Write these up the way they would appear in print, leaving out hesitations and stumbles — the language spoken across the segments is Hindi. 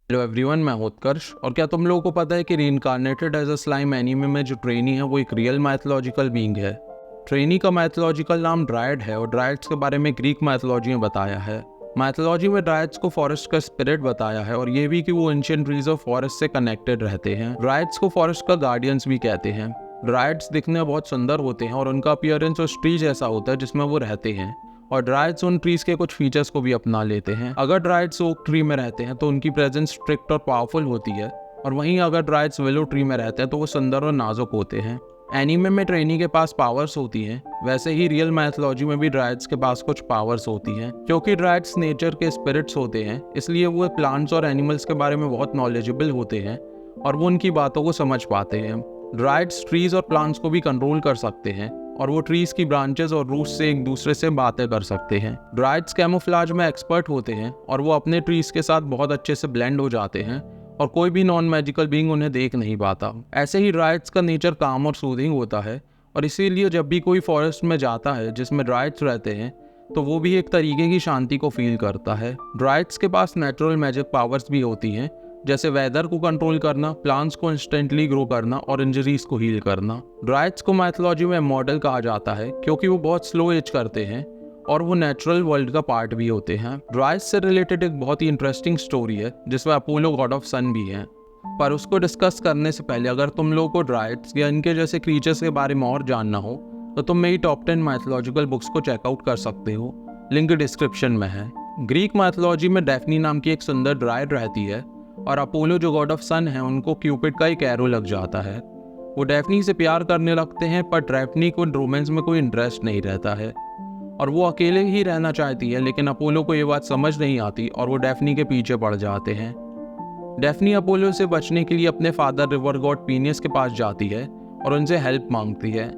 हेलो एवरीवन, मैं उत्कर्ष। और क्या तुम लोगों को पता है कि रीइंकार्नेटेड एज अ स्लाइम एनीमे में जो ट्रेनी है वो एक रियल मैथोलॉजिकल बीइंग है। ट्रेनी का मैथोलॉजिकल नाम ड्रायड है और ड्रायड्स के बारे में ग्रीक मैथोलॉजी में बताया है। मैथोलॉजी में ड्रायड्स को फॉरेस्ट का स्पिरिट बताया है और ये भी कि वो एंशिएंट ट्रीज ऑफ फॉरेस्ट से कनेक्टेड रहते हैं। ड्रायड्स को फॉरेस्ट का गार्डियंस भी कहते हैं। ड्रायड्स दिखने में बहुत सुंदर होते हैं और उनका अपीयरेंस उस ट्री जैसा होता है जिसमें वो रहते हैं, और ड्रायड्स उन ट्रीज के कुछ फीचर्स को भी अपना लेते हैं। अगर ड्रायड्स ओक ट्री में रहते हैं तो उनकी प्रेजेंस स्ट्रिक्ट और पावरफुल होती है, और वहीं अगर ड्रायड्स विलो ट्री में रहते हैं तो वो सुंदर और नाजुक होते हैं। एनीमे में ट्रेनी के पास पावर्स होती हैं, वैसे ही रियल मैथोलॉजी में भी ड्रायड्स के पास कुछ पावर्स होती हैं। क्योंकि ड्रायड्स नेचर के स्पिरिट्स होते हैं, इसलिए वो प्लांट्स और एनिमल्स के बारे में बहुत नॉलेजेबल होते हैं और वो उनकी बातों को समझ पाते हैं। ड्रायड्स ट्रीज और प्लांट्स को भी कंट्रोल कर सकते हैं और वो ट्रीज की ब्रांचेस और रूट्स से एक दूसरे से बातें कर सकते हैं। ड्रायड्स कैमोफ्लेज में एक्सपर्ट होते हैं और वो अपने ट्रीज के साथ बहुत अच्छे से ब्लेंड हो जाते हैं और कोई भी नॉन मैजिकल बीइंग उन्हें देख नहीं पाता। ऐसे ही ड्रायड्स का नेचर काम और सूदिंग होता है, और इसीलिए जब भी कोई फॉरेस्ट में जाता है जिसमें ड्रायड्स रहते हैं तो वो भी एक तरीके की शांति को फील करता है। ड्रायड्स के पास नेचुरल मैजिक पावर्स भी होती हैं, जैसे वेदर को कंट्रोल करना, प्लांट्स को इंस्टेंटली ग्रो करना और इंजरीज को हील करना। ड्रायड्स को मैथोलॉजी में मॉडल कहा जाता है क्योंकि वो बहुत स्लो एज करते हैं और वो नेचुरल वर्ल्ड का पार्ट भी होते हैं। ड्रायड्स से रिलेटेड एक बहुत ही इंटरेस्टिंग स्टोरी है जिसमें अपोलो गॉड ऑफ सन भी है, पर उसको डिस्कस करने से पहले अगर तुम लोगों को ड्रायड्स या इनके जैसे क्रीचर्स के बारे में और जानना हो तो तुम मेरी टॉप 10 मैथोलॉजिकल बुक्स को चेकआउट कर सकते हो, लिंक डिस्क्रिप्शन में है। ग्रीक मैथोलॉजी में डेफनी नाम की एक सुंदर ड्रायड रहती है और अपोलो जो गॉड ऑफ सन है उनको क्यूपिड का एक एरो लग जाता है। वो डेफनी से प्यार करने लगते हैं, पर डेफनी को रोमांस में कोई इंटरेस्ट नहीं रहता है और वो अकेले ही रहना चाहती है, लेकिन अपोलो को ये बात समझ नहीं आती और वो डेफनी के पीछे पड़ जाते हैं। डेफनी अपोलो से बचने के लिए अपने फादर रिवर गॉड पीनियस के पास जाती है और उनसे हेल्प मांगती है।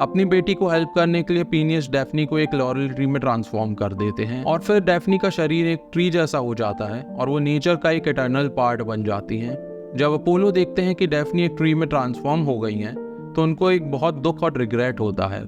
अपनी बेटी को हेल्प करने के लिए पीनियस डेफनी को एक लॉरल ट्री में ट्रांसफॉर्म कर देते हैं और फिर डेफनी का शरीर एक ट्री जैसा हो जाता है और वो नेचर का एक इटर्नल पार्ट बन जाती हैं। जब अपोलो देखते हैं कि डेफनी एक ट्री में ट्रांसफॉर्म हो गई हैं तो उनको एक बहुत दुख और रिग्रेट होता है,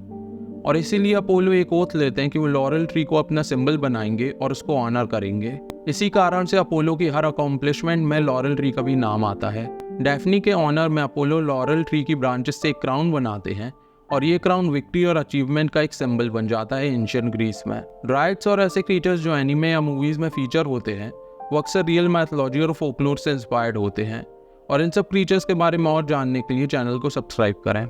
और इसीलिए अपोलो एक ओथ लेते हैं कि वो लॉरल ट्री को अपना सिंबल बनाएंगे और उसको ऑनर करेंगे। इसी कारण से अपोलो की हर अकॉम्प्लिशमेंट में लॉरल ट्री का भी नाम आता है। डेफनी के ऑनर में अपोलो लॉरल ट्री की ब्रांचेस से एक क्राउन बनाते हैं और ये क्राउन विक्ट्री और अचीवमेंट का एक सिंबल बन जाता है एंशिएंट ग्रीस में। ड्रायड्स और ऐसे क्रीचर्स जो एनीमे या मूवीज में फीचर होते हैं वो अक्सर रियल मैथोलॉजी और फोकलोर से इंस्पायर्ड होते हैं, और इन सब क्रीचर्स के बारे में और जानने के लिए चैनल को सब्सक्राइब करें।